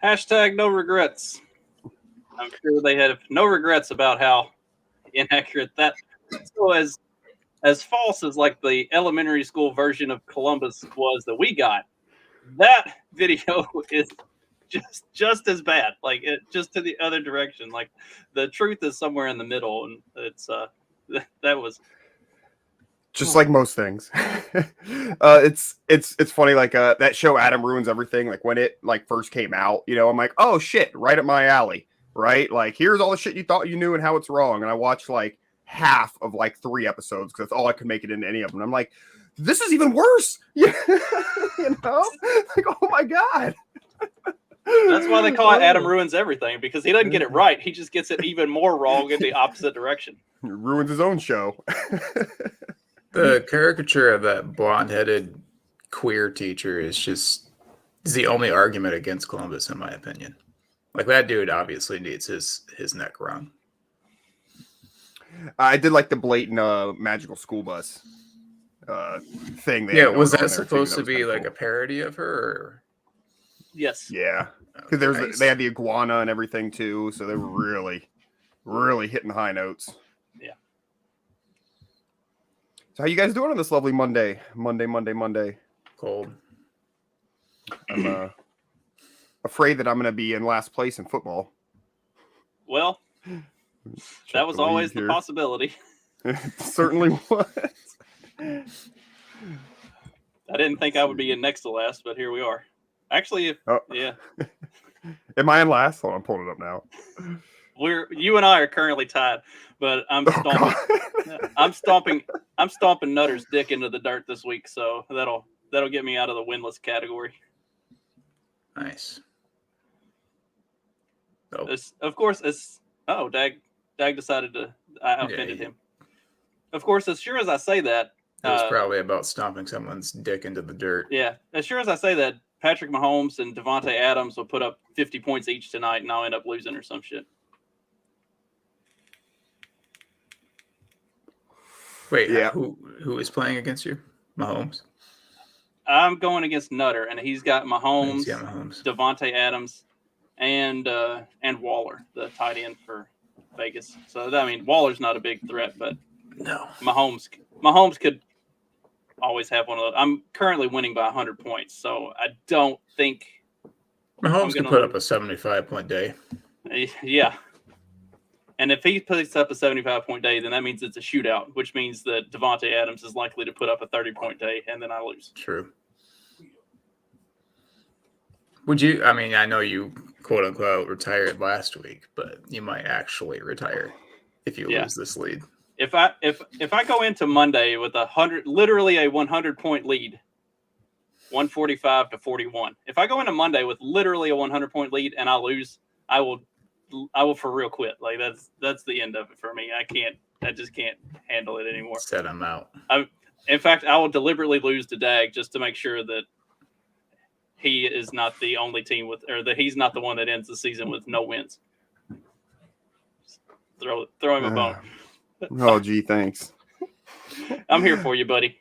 Hashtag no regrets. I'm sure they have no regrets about how inaccurate that. So as false as like the elementary school version of Columbus was that we got, that video is just as bad. Like it just to the other direction. Like the truth is somewhere in the middle, and it's that was just like most things. It's funny, like that show Adam Ruins Everything, like when it like first came out, I'm like, oh shit, right up my alley, right? Like here's all the shit you thought you knew and how it's wrong. And I watched like half of like 3 episodes because that's all I could make it into any of them. And I'm like, this is even worse. Yeah. Like, oh my God. That's why they call it Adam Ruins Everything, because he doesn't get it right. He just gets it even more wrong in the opposite direction. He ruins his own show. The caricature of that blonde-headed queer teacher is the only argument against Columbus, in my opinion. Like, that dude obviously needs his neck wrung. I did like the blatant magical school bus thing. Yeah, was that supposed to be like a parody of her? Or? Yes. Yeah, because they had the iguana and everything too, so they were really, really hitting high notes. Yeah. So how you guys doing on this lovely Monday? Cold. I'm afraid that I'm going to be in last place in football. Well, that was always the possibility. It certainly was. I didn't think I would be in next to last, but here we are. Actually, yeah. Am I in last? Hold on, I'm pulling it up now. You and I are currently tied, but I'm stomping Nutter's dick into the dirt this week, so that'll get me out of the winless category. Nice. Oh. Dag decided to. I offended him. Of course, as sure as I say that, it was probably about stomping someone's dick into the dirt. Yeah, as sure as I say that, Patrick Mahomes and Devontae Adams will put up 50 points each tonight, and I'll end up losing or some shit. Wait, yeah. Who is playing against you? Mahomes? I'm going against Nutter, and he's got Mahomes, Devontae Adams, and Waller, the tight end for Vegas. So I mean, Waller's not a big threat, but no, Mahomes could always have one of those. I'm currently winning by 100 points, so I don't think Mahomes can put up a 75-point day. Yeah. And if he puts up a 75-point day, then that means it's a shootout, which means that Devontae Adams is likely to put up a 30-point day, and then I lose. True. Would you? I mean, I know you quote unquote retired last week, but you might actually retire if you lose this lead. If I go into Monday with literally a 100-point lead, 145-41. If I go into Monday with literally a 100-point lead and I lose, I will for real quit. Like that's the end of it for me. I just can't handle it anymore. Set him out. In fact, I will deliberately lose to Dag just to make sure that he is not the only team that he's not the one that ends the season with no wins. Throw him a bone. Oh, gee, thanks. I'm here for you, buddy.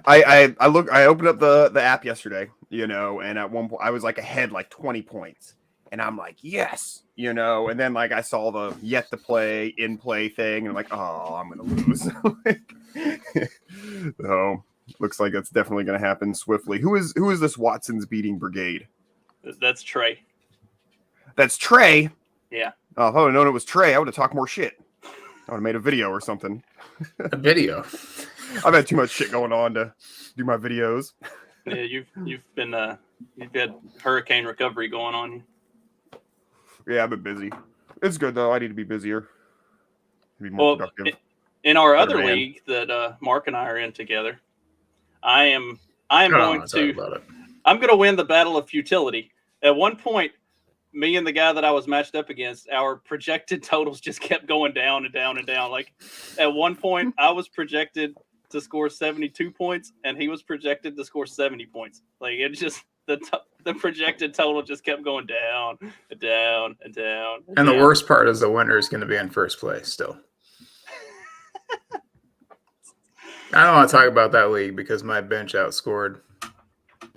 I opened up the app yesterday, and at one point I was like ahead like 20 points. And I'm like, yes, and then like I saw the yet to play in play thing, and I'm like, oh, I'm gonna lose. So looks like that's definitely gonna happen swiftly. Who is this Watson's beating brigade? That's Trey. That's Trey. Yeah. Oh, if I would have known it was Trey, I would have talked more shit. I would have made a video or something. A video. I've had too much shit going on to do my videos. Yeah, you've had hurricane recovery going on. Yeah, I've been busy. It's good though. I need to be busier. To be more productive. In our other league that Mark and I are in together, I'm going to win the battle of futility. At one point, me and the guy that I was matched up against, our projected totals just kept going down and down and down. Like at one point, I was projected to score 72 points, and he was projected to score 70 points. Like it just the projected total just kept going down and down and down. And the worst part is the winner is going to be in first place still. I don't want to talk about that league because my bench outscored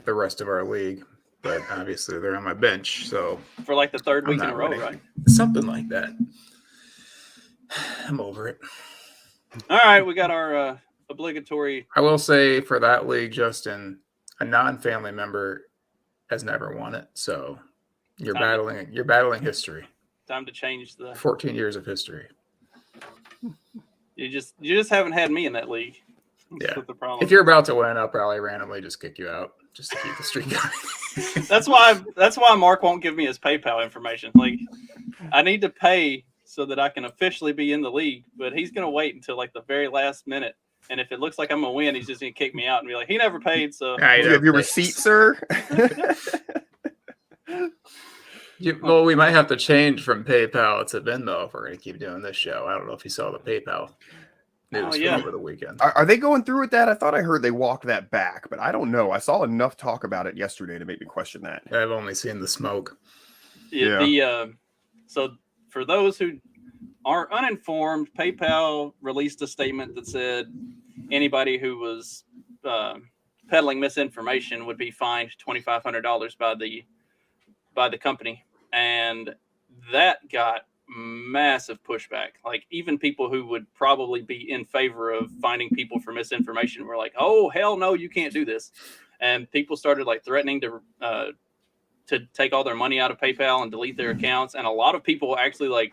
the rest of our league. but obviously they're on my bench. So for like the third week in a row, right? Something like that. I'm over it. All right, we got our obligatory. I will say for that league, Justin, a non-family member has never won it. So you're battling history. Time to change the 14 years of history. You just haven't had me in that league. That's the problem. If you're about to win, I'll probably randomly just kick you out just to keep the streak going. That's why Mark won't give me his PayPal information. Like, I need to pay so that I can officially be in the league, but he's gonna wait until like the very last minute. And if it looks like I'm gonna win, he's just gonna kick me out and be like, he never paid. So do you have your receipt, sir? Well, we might have to change from PayPal to Venmo if we're going to keep doing this show. I don't know if you saw the PayPal news over the weekend. Are they going through with that? I thought I heard they walked that back, but I don't know. I saw enough talk about it yesterday to make me question that. I've only seen the smoke. So for those who are uninformed, PayPal released a statement that said anybody who was peddling misinformation would be fined $2,500 by the company. And that got massive pushback. Like, even people who would probably be in favor of finding people for misinformation were like, oh, hell no, you can't do this. And people started like threatening to take all their money out of PayPal and delete their accounts. And a lot of people actually like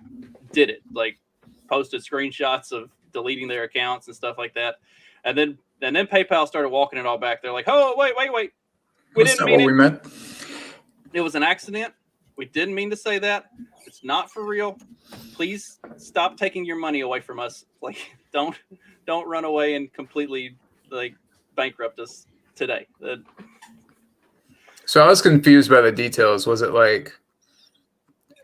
did it, like posted screenshots of deleting their accounts and stuff like that. And then PayPal started walking it all back. They're like, oh, wait. We didn't mean it. We meant? It was an accident. We didn't mean to say that. It's not for real. Please stop taking your money away from us. Like, don't run away and completely like bankrupt us today. So I was confused by the details. Was it like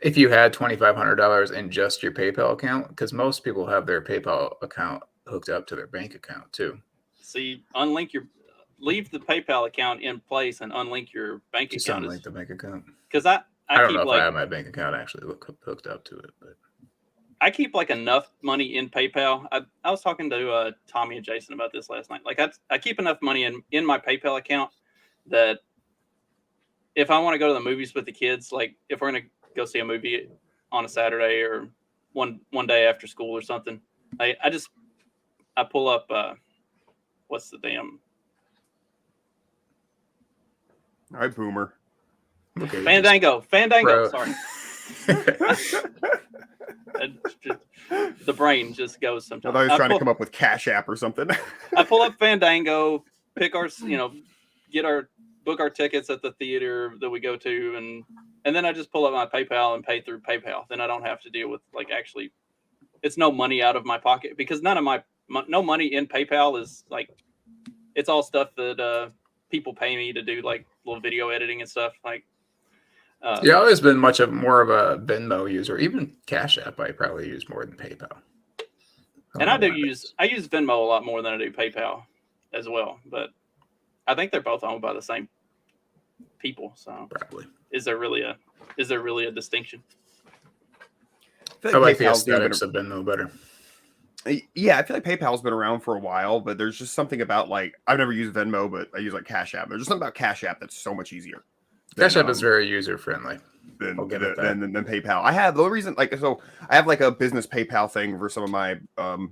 if you had $2,500 in just your PayPal account? Because most people have their PayPal account hooked up to their bank account too. See, leave the PayPal account in place and unlink your bank account. Unlink the bank account. Because I don't know if I have my bank account actually hooked up to it, but I keep like enough money in PayPal. I was talking to Tommy and Jason about this last night. Like, I keep enough money in my PayPal account that if I want to go to the movies with the kids, like if we're gonna go see a movie on a Saturday or one day after school or something, I pull up what's the damn all right, boomer. Okay, Fandango. Bro. Sorry. The brain just goes sometimes. I thought he was trying to come up with Cash App or something. I pull up Fandango, pick our, book our tickets at the theater that we go to, and then I just pull up my PayPal and pay through PayPal. Then I don't have to deal with it's no money out of my pocket, because none of no money in PayPal is like, it's all stuff that people pay me to do, like little video editing and stuff. Like, I've always been more of a Venmo user. Even Cash App, I probably use more than PayPal. I use Venmo a lot more than I do PayPal as well. But I think they're both owned by the same people. So probably. Is there really a distinction? I like the aesthetics of Venmo better. Yeah, I feel like PayPal's been around for a while, but there's just something about, like, I've never used Venmo, but I use like Cash App. There's just something about Cash App that's so much easier. Cash App is very user friendly. Than PayPal. I have the reason, I have like a business PayPal thing for some of my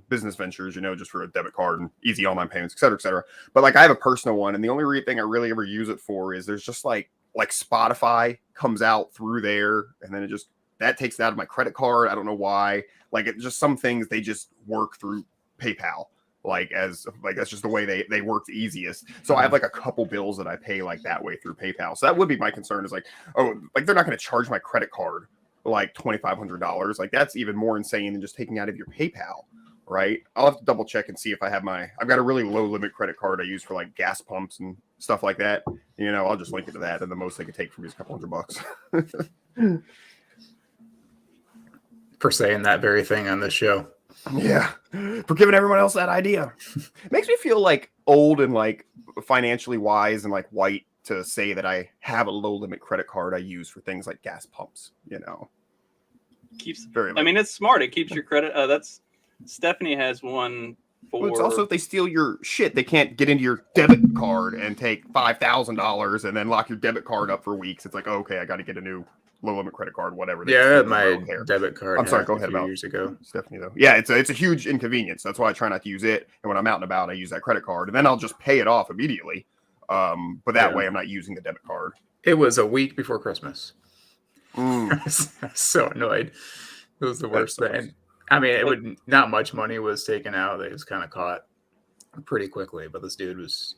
business ventures, just for a debit card and easy online payments, et cetera, et cetera. But like, I have a personal one, and the only thing I really ever use it for is there's just like Spotify comes out through there, and then that takes it out of my credit card. I don't know why. Like, it's just some things they just work through PayPal. That's just the way they work the easiest. So I have like a couple bills that I pay like that way through PayPal. So that would be my concern, is like, they're not going to charge my credit card like $2,500. Like, that's even more insane than just taking out of your PayPal, right? I'll have to double check and see if I've got a really low limit credit card I use for like gas pumps and stuff like that. I'll just link it to that, and the most they could take from me is a couple $100. For saying that very thing on this show. Yeah, for giving everyone else that idea. It makes me feel like old and like financially wise and like white to say that I have a low limit credit card I use for things like gas pumps. It's smart. It keeps your credit. Stephanie has one For Well, it's also if they steal your shit, they can't get into your debit card and take $5,000 and then lock your debit card up for weeks. It's like, oh, okay, I got to get a new low limit credit card, whatever. Yeah, I had my debit card. I'm sorry, go ahead about years ago. Stephanie though. Yeah, it's a huge inconvenience. That's why I try not to use it. And when I'm out and about, I use that credit card, and then I'll just pay it off immediately. But that way, I'm not using the debit card. It was a week before Christmas. Mm. I was so annoyed. It was the worst thing. I mean, not much money was taken out. It was kind of caught pretty quickly, but this dude was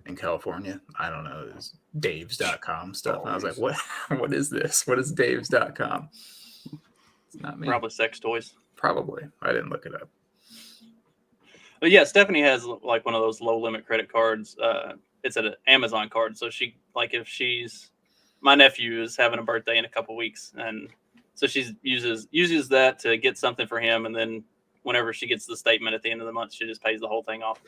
in California. I don't know. It was Daves.com stuff. And I was like, what is this? What is Daves.com? It's not me. Probably sex toys. Probably. I didn't look it up. But yeah, Stephanie has like one of those low limit credit cards. It's an Amazon card. So she, like, if my nephew is having a birthday in a couple weeks, and so she uses that to get something for him, and then whenever she gets the statement at the end of the month, she just pays the whole thing off.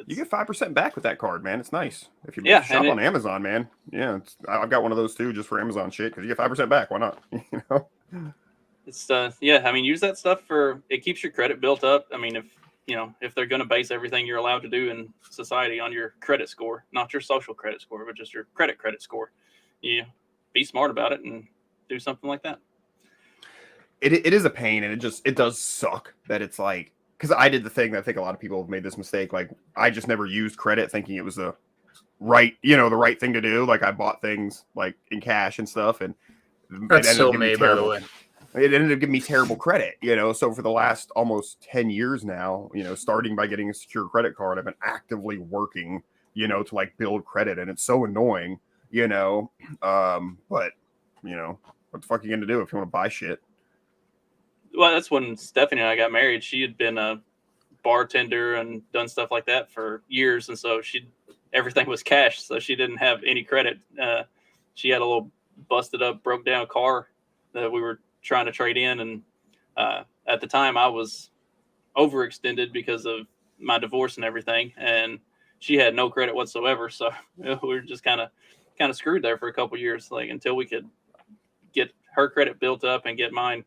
You get 5% back with that card, man. It's nice if you shop on Amazon, man. Yeah, I've got one of those too, just for Amazon shit, because you get 5% back. Why not? You know, it's yeah. I mean, use that stuff it keeps your credit built up. I mean, if they're going to base everything you're allowed to do in society on your credit score, not your social credit score, but just your credit score, you be smart about it and do something like that. It is a pain, and it does suck that it's like, because I did the thing that I think a lot of people have made this mistake. Like, I just never used credit thinking it was the right thing to do. Like, I bought things like in cash and stuff, and that's so me, by the way. It ended up giving me terrible credit, So for the last almost 10 years now, starting by getting a secure credit card, I've been actively working, to like build credit, and it's so annoying, but what the fuck are you gonna do if you want to buy shit? Well, that's when Stephanie and I got married. She had been a bartender and done stuff like that for years, and so everything was cash, so she didn't have any credit. She had a little busted up, broke down car that we were trying to trade in, and at the time I was overextended because of my divorce and everything, and she had no credit whatsoever. So we were just kind of screwed there for a couple years, like until we could get her credit built up and get mine.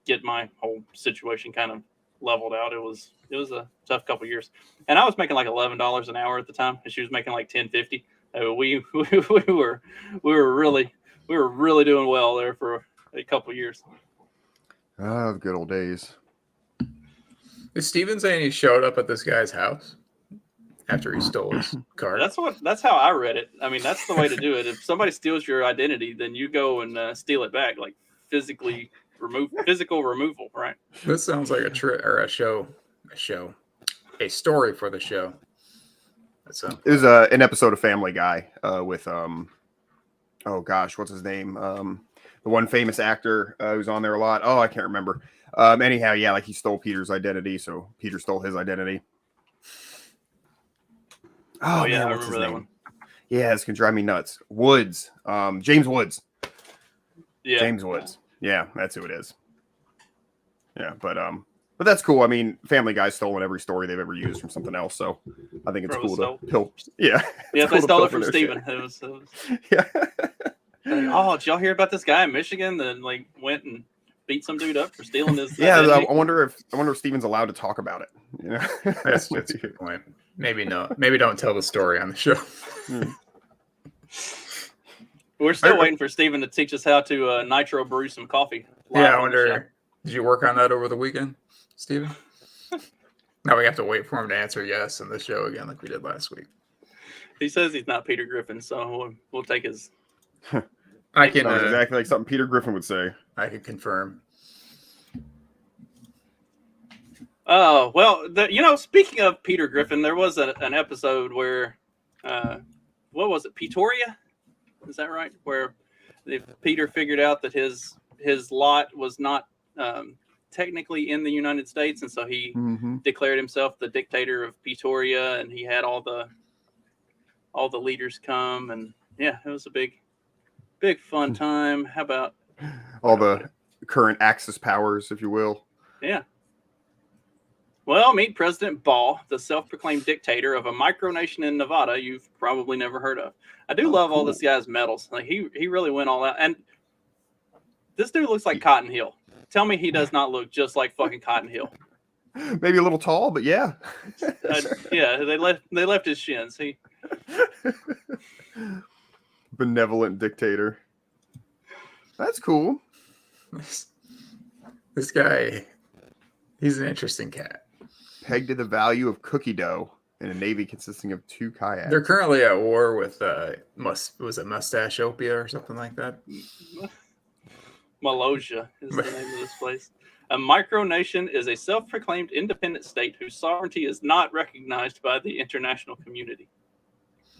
Get my whole situation kind of leveled out. It was a tough couple years, and I was making like $11 an hour at the time, and she was making like $10.50. We were really doing well there for a couple years. Ah, the good old days. Is Steven saying he showed up at this guy's house after he stole his card? That's how I read it. I mean, that's the way to do it. If somebody steals your identity, then you go and steal it back, like physical removal, right? This sounds like a story for the show. It was an episode of Family Guy with oh gosh, what's his name? The one famous actor who's on there a lot. Oh, I can't remember. Anyhow, yeah, like he stole Peter's identity, so Peter stole his identity. Oh yeah, I remember that one. Yeah, this can drive me nuts. Woods, James Woods. Yeah, James Woods. Yeah, that's who it is. Yeah, but that's cool. I mean, Family Guy's stolen every story they've ever used from something else, so I think it's cool to pill. Yeah, yeah, they stole it from Steven. It was yeah. Oh, did y'all hear about this guy in Michigan that like went and beat some dude up for stealing his? Yeah, I wonder if Steven's allowed to talk about it. That's a good point. Maybe no. Maybe don't tell the story on the show. We're still waiting for Steven to teach us how to nitro brew some coffee. Yeah, I wonder. Did you work on that over the weekend, Steven? Now we have to wait for him to answer yes in the show again, like we did last week. He says he's not Peter Griffin, so we'll take his. I can exactly like something Peter Griffin would say. I can confirm. Oh well, speaking of Peter Griffin, there was an episode where, what was it, Pretoria? Is that right? Where Peter figured out that his lot was not technically in the United States, and so he declared himself the dictator of Pretoria, and he had all the leaders come, and yeah, it was a big fun time. How about all the current Axis powers, if you will? Yeah. Well, meet President Ball, the self-proclaimed dictator of a micronation in Nevada you've probably never heard of. I do love all this guy's medals. Like he really went all out. And this dude looks like Cotton Hill. Tell me he does not look just like fucking Cotton Hill. Maybe a little tall, but yeah. Yeah, they left his shins. He benevolent dictator. That's cool. This guy, he's an interesting cat. Pegged to the value of cookie dough in a navy consisting of 2 kayaks. They're currently at war with was it Mustachopia or something like that? Malaysia is the name of this place. A micronation is a self-proclaimed independent state whose sovereignty is not recognized by the international community.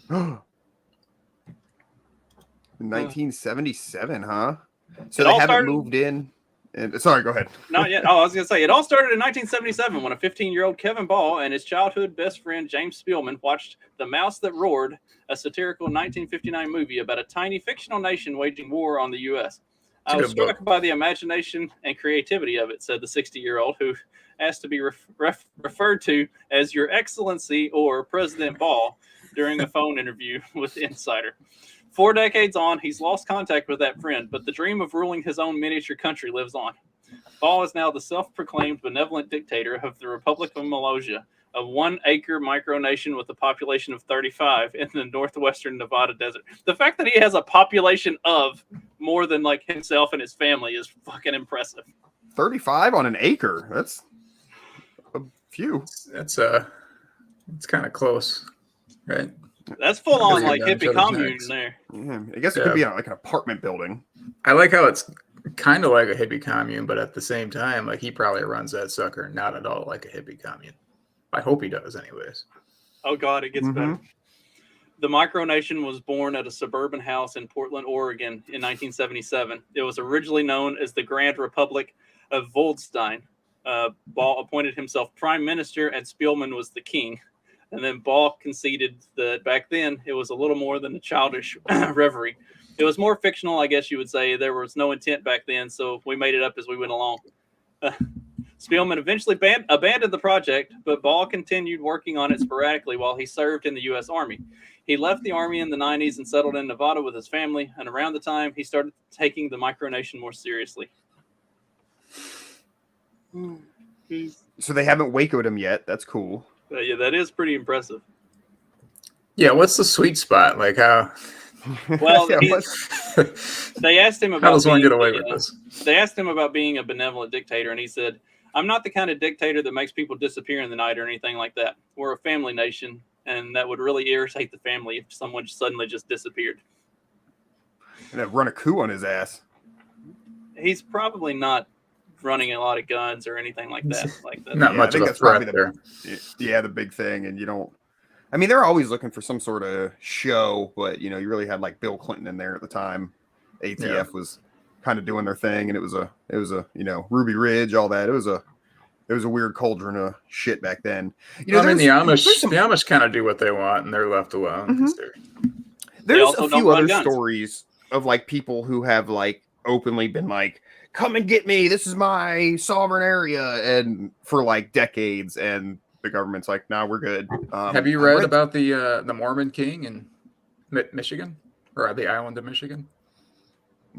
1977, huh? So they haven't moved in. And sorry, go ahead. Not yet. Oh, I was going to say, it all started in 1977 when a 15-year-old Kevin Ball and his childhood best friend James Spielman watched The Mouse That Roared, a satirical 1959 movie about a tiny fictional nation waging war on the U.S. I was struck by the imagination and creativity of it, said the 60-year-old, who asked to be referred to as Your Excellency or President Ball during a phone interview with Insider. 4 decades on, he's lost contact with that friend, but the dream of ruling his own miniature country lives on. Ball is now the self-proclaimed benevolent dictator of the Republic of Malaysia, a 1-acre micronation with a population of 35 in the northwestern Nevada desert. The fact that he has a population of more than like himself and his family is fucking impressive. 35 on an acre. That's a few. It's kind of close, right? That's full on like hippie commune there. Yeah, I guess it could be like an apartment building. I like how it's kind of like a hippie commune, but at the same time, like he probably runs that sucker not at all like a hippie commune. I hope he does, anyways. Oh God, it gets better. The micronation was born at a suburban house in Portland, Oregon in 1977. It was originally known as the Grand Republic of Voldstein. Ball appointed himself prime minister and Spielman was the king. And then Ball conceded that back then it was a little more than a childish reverie. It was more fictional, I guess you would say. There was no intent back then, so we made it up as we went along. Spielman eventually abandoned the project, but Ball continued working on it sporadically while he served in the U.S. Army. He left the Army in the 90s and settled in Nevada with his family, and around the time, he started taking the micronation more seriously. So they haven't Waco'd him yet. That's cool. Yeah, that is pretty impressive. Yeah, what's the sweet spot? Like how... Well, they asked him about how does one get away with this? They asked him about being a benevolent dictator, and he said, "I'm not the kind of dictator that makes people disappear in the night or anything like that. We're a family nation, and that would really irritate the family if someone suddenly just disappeared." And run a coup on his ass. He's probably not running a lot of guns or anything like that. Not much of a threat there. The big thing, and you don't. I mean, they're always looking for some sort of show, but you really had like Bill Clinton in there at the time. ATF was kind of doing their thing, and it was a Ruby Ridge, all that. It was a weird cauldron of shit back then. The Amish kind of do what they want, and they're left alone. There's a few other stories of like people who have like openly been like, "Come and get me! This is my sovereign area," and for like decades, and the government's like, "No, we're good." Have you read about the Mormon king in Michigan, or the island of Michigan,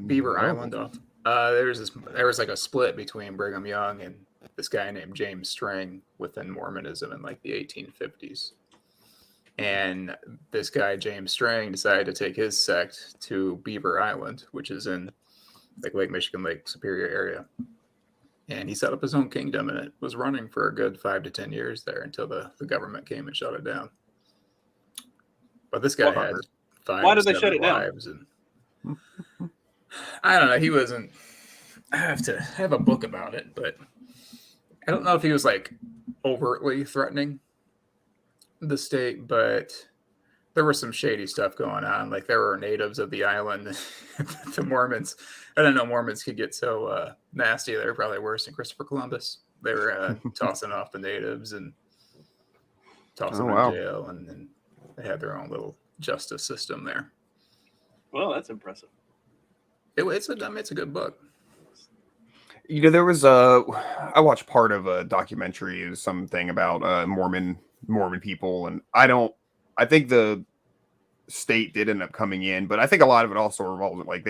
Beaver Island? There was like a split between Brigham Young and this guy named James Strang within Mormonism in like the 1850s, and this guy James Strang decided to take his sect to Beaver Island, which is in like Lake Michigan, Lake Superior area. And he set up his own kingdom, and it was running for a good 5 to 10 years there until the government came and shut it down. But this guy had 5 Why did they shut it down? And I don't know. He wasn't. I have to have a book about it, but I don't know if he was like overtly threatening the state, but there was some shady stuff going on. Like there were natives of the island, the Mormons. I didn't know Mormons could get so nasty. They were probably worse than Christopher Columbus. They were tossing off the natives and tossing them in jail, and then they had their own little justice system there. Well, that's impressive. It's a good book. There was I watched part of a documentary. It was something about Mormon people, and I think the state did end up coming in, but I think a lot of it also revolved like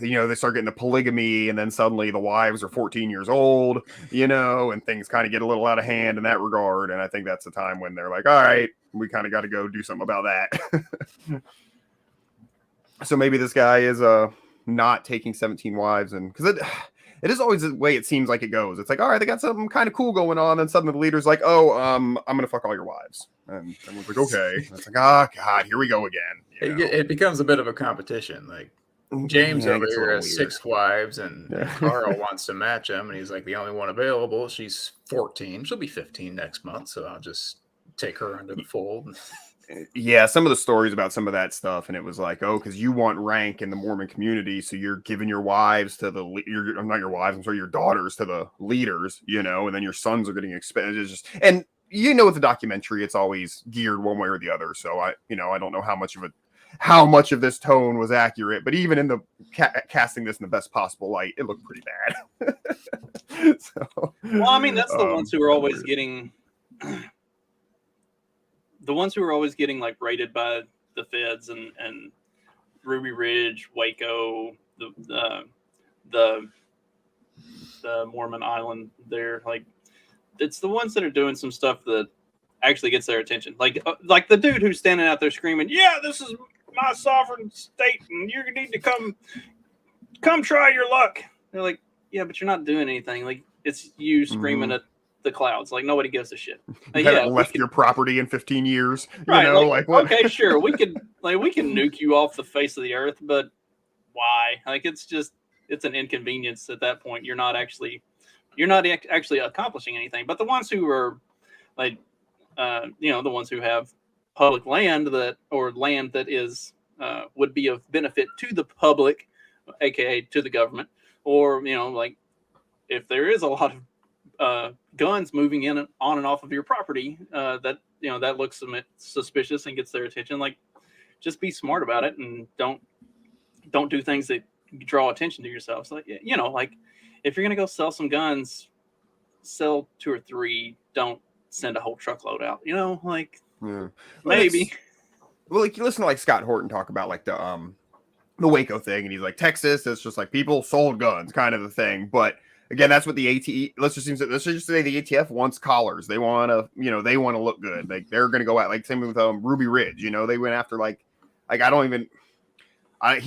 they start getting the polygamy, and then suddenly the wives are 14 years old, and things kind of get a little out of hand in that regard. And I think that's the time when they're like, all right, we kind of got to go do something about that. So maybe this guy is not taking 17 wives, and because it is always the way it seems like it goes. It's like, all right, they got something kind of cool going on, and suddenly the leader's like, oh, I'm gonna fuck all your wives, and everyone's like, okay. And it's like, oh god, here we go again. It becomes a bit of a competition. Like James over here has 6 wives, and Carl wants to match him, and he's like the only one available. She's 14. She'll be 15 next month, so I'll just take her under the fold. Yeah, some of the stories about some of that stuff, and it was like, oh, because you want rank in the Mormon community, so you're giving your wives to not your wives, I'm sorry, your daughters to the leaders, and then your sons are getting expended. And with the documentary, it's always geared one way or the other. So I don't know how much of this tone was accurate, but even in the casting this in the best possible light, it looked pretty bad. Well, I mean, that's the ones who are always getting. The ones who are always getting like raided by the feds and Ruby Ridge, Waco, the Mormon Island there, like it's the ones that are doing some stuff that actually gets their attention. Like the dude who's standing out there screaming, "Yeah, this is my sovereign state, and you need to come try your luck." They're like, "Yeah, but you're not doing anything. Like it's you screaming at the clouds. Like nobody gives a shit. You haven't left your property in 15 years. Right, like what? Okay, sure. We can nuke you off the face of the earth, but why? Like it's an inconvenience at that point. You're not actually accomplishing anything. But the ones who are like the ones who have public land that is would be of benefit to the public, aka to the government, or like if there is a lot of guns moving in on and off of your property that looks suspicious and gets their attention. Like just be smart about it and don't do things that draw attention to yourself. So, like if you're gonna go sell some guns, sell 2 or 3. Don't send a whole truckload out. Maybe. Well, like you listen to like Scott Horton talk about like the Waco thing, and he's like Texas. It's just like people sold guns, kind of the thing, but. Again, that's what the ATE. Let's just say the ATF wants collars. They want to, they want to look good. Like they're going to go out. Like same with Ruby Ridge. They went after like he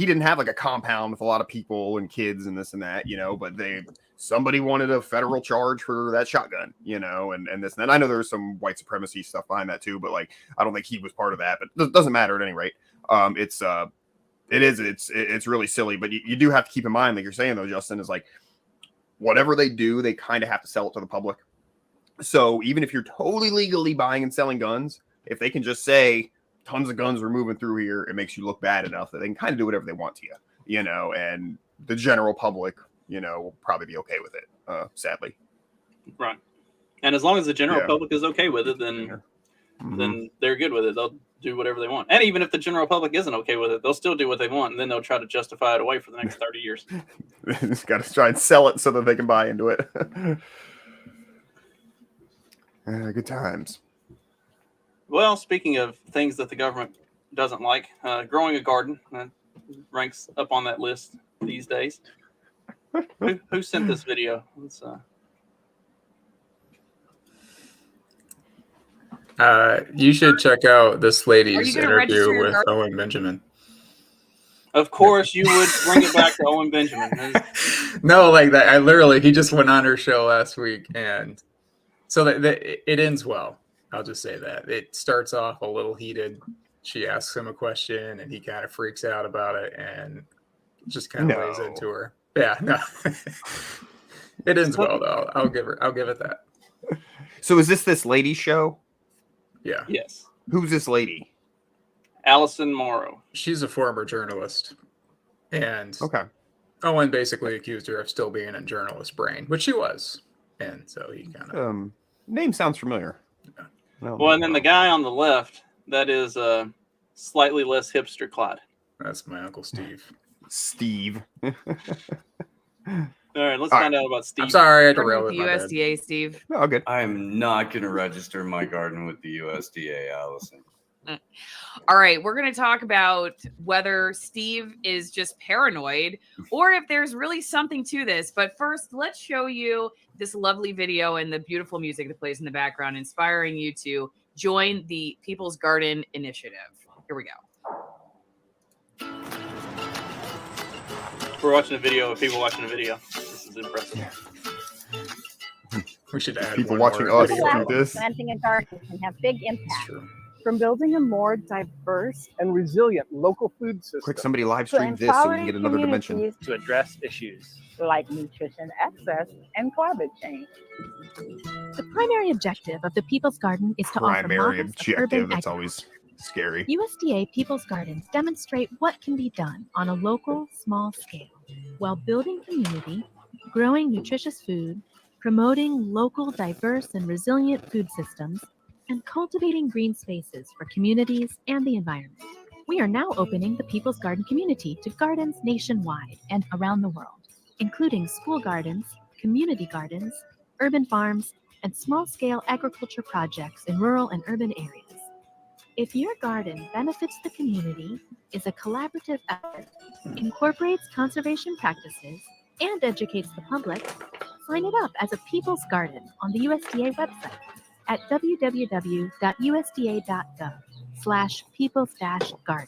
didn't have like a compound with a lot of people and kids and this and that. But somebody wanted a federal charge for that shotgun. And this and that. I know there's some white supremacy stuff behind that too. But like I don't think he was part of that. But it doesn't matter at any rate. It's really silly. But you do have to keep in mind, like you're saying though, Justin, is like. Whatever they do, they kind of have to sell it to the public. So even if you're totally legally buying and selling guns, if they can just say tons of guns are moving through here, it makes you look bad enough that they can kind of do whatever they want to you, and the general public, will probably be okay with it, sadly. Right. And as long as the general public is okay with it, then they're good with it. They'll do whatever they want. And even if the general public isn't okay with it, they'll still do what they want, and then they'll try to justify it away for the next 30 years. They just got to try and sell it so that they can buy into it. Good times. Well, speaking of things that the government doesn't like, growing a garden ranks up on that list these days. Who sent this video? You should check out this lady's interview with Owen Benjamin. Of course, you would bring it back to Owen Benjamin. No, like that. He just went on her show last week, and so that it ends well. I'll just say that it starts off a little heated. She asks him a question, and he kind of freaks out about it, and just kind of lays into her. Yeah, no, it ends well though. I'll give it that. So is this lady's show? Yeah. Yes. Who's this lady? Allison Morrow. She's a former journalist, and okay. Owen basically accused her of still being in journalist brain, which she was, and so he kind of name sounds familiar. Yeah. Well, and then the guy on the left, that is slightly less hipster clad. That's my Uncle Steve. Steve. All right, let's find out about Steve. I'm sorry, I had to rail with USDA, Steve. No, good. I'm not going to register my garden with the USDA, Allison. All right, we're going to talk about whether Steve is just paranoid or if there's really something to this. But first, let's show you this lovely video and the beautiful music that plays in the background, inspiring you to join the People's Garden Initiative. Here we go. We're watching a video of people watching a video. This is impressive. We should add people watching us do this. Planting a garden can have big impact. From building a more diverse and resilient local food system. Quick, somebody live stream this so we can get another dimension. To address issues like nutrition access and climate change. The primary objective of the People's Garden is to offer models of urban that's always scary. USDA People's Gardens demonstrate what can be done on a local, small scale while building community, growing nutritious food, promoting local, diverse, and resilient food systems, and cultivating green spaces for communities and the environment. We are now opening the People's Garden community to gardens nationwide and around the world, including school gardens, community gardens, urban farms, and small-scale agriculture projects in rural and urban areas. If your garden benefits the community, is a collaborative effort, incorporates conservation practices, and educates the public, sign it up as a People's Garden on the USDA website at www.usda.gov/peoples-garden.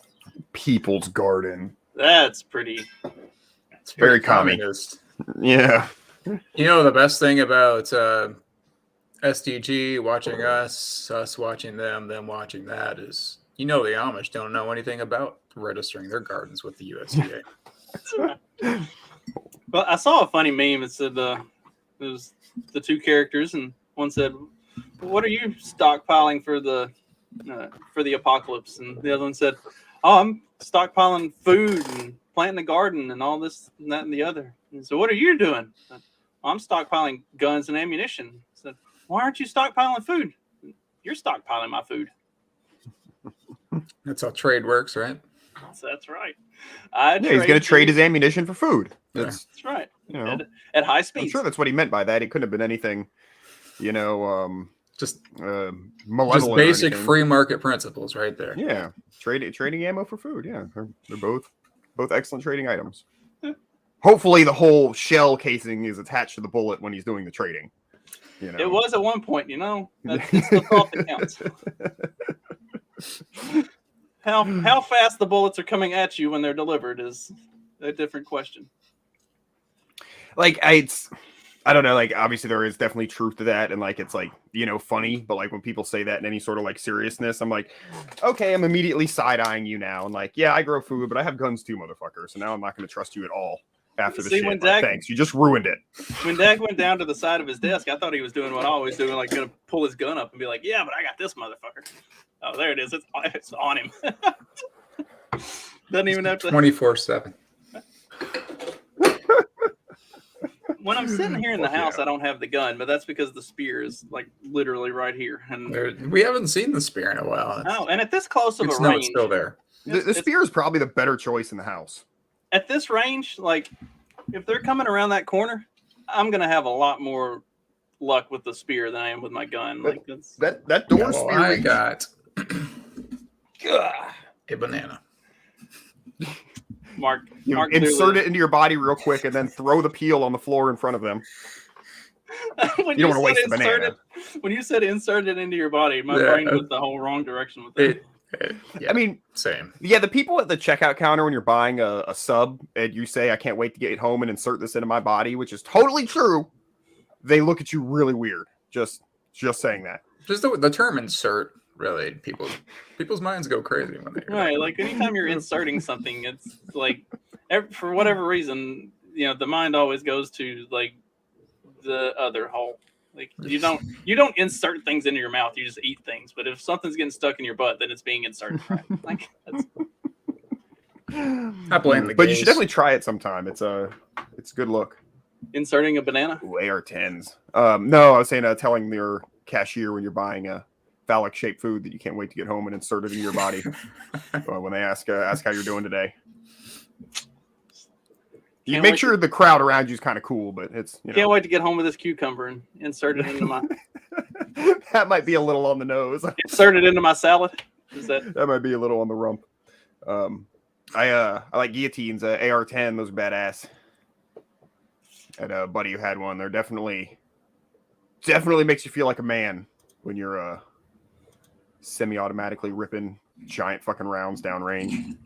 People's Garden. That's pretty. It's very communist. Yeah. You know, the best thing about SDG watching us watching them watching that is, you know, the Amish don't know anything about registering their gardens with the USDA. Well, I saw a funny meme. It said it was the two characters, and one said, "What are you stockpiling for the apocalypse?" And the other one said, "Oh, I'm stockpiling food and planting a garden and all this and that and the other." And so, what are you doing? I'm stockpiling guns and ammunition. I said, "Why aren't you stockpiling food?" "You're stockpiling my food." That's how trade works, right? That's right. He's going to trade his ammunition for food. That's right. You know, at high speed. I'm sure that's what he meant by that. It couldn't have been anything, you know, just basic free market principles right there. Yeah, trading ammo for food. Yeah, they're both excellent trading items. Hopefully, the whole shell casing is attached to the bullet when he's doing the trading. You know, it was at one point. You know, that's the thought that counts. How fast the bullets are coming at you when they're delivered is a different question. Like I don't know. Like obviously there is definitely truth to that, and like it's like, you know, funny. But like when people say that in any sort of like seriousness, I'm like, okay, I'm immediately side eyeing you now, and like, yeah, I grow food, but I have guns too, motherfucker. So now I'm not going to trust you at all after the shit. Like, thanks, you just ruined it. When Dag went down to the side of his desk, I thought he was doing what I always do, like gonna pull his gun up and be like, "Yeah, but I got this motherfucker." Oh, there it is. It's on him. Doesn't even have to 24/7. When I'm sitting here in the house, I don't have the gun, but that's because the spear is like literally right here. And we haven't seen the spear in a while. No, and at this close of a range, it's still there. The spear is probably the better choice in the house. At this range, like if they're coming around that corner, I'm gonna have a lot more luck with the spear than I am with my gun. Like that door spear. I got a banana. Mark insert it into your body real quick and then throw the peel on the floor in front of them. You don't want to waste the banana. When you said insert it into your body, my brain went the whole wrong direction with it. Yeah, I mean, same. Yeah, the people at the checkout counter when you're buying a sub and you say, "I can't wait to get home and insert this into my body," which is totally true. They look at you really weird. Just saying that. Just the term insert. Really, people's minds go crazy when they hear right. Like anytime you're inserting something, it's like for whatever reason, you know, the mind always goes to like the other hole. Like you don't insert things into your mouth. You just eat things. But if something's getting stuck in your butt, then it's being inserted. Right? Like that's... I blame the gays. But you should definitely try it sometime. It's a good look. Inserting a banana. Ooh, AR-10s. No, I was saying telling your cashier when you're buying a phallic shaped food that you can't wait to get home and insert it in your body when they ask how you're doing today. You make sure the crowd around you is kind of cool, but it's can't wait to get home with this cucumber and insert it into my that might be a little on the nose. Insert it into my salad. That might be a little on the rump. I like guillotines, AR-10. Those are badass. I had a buddy who had one. They're definitely makes you feel like a man when you're semi-automatically ripping giant fucking rounds downrange.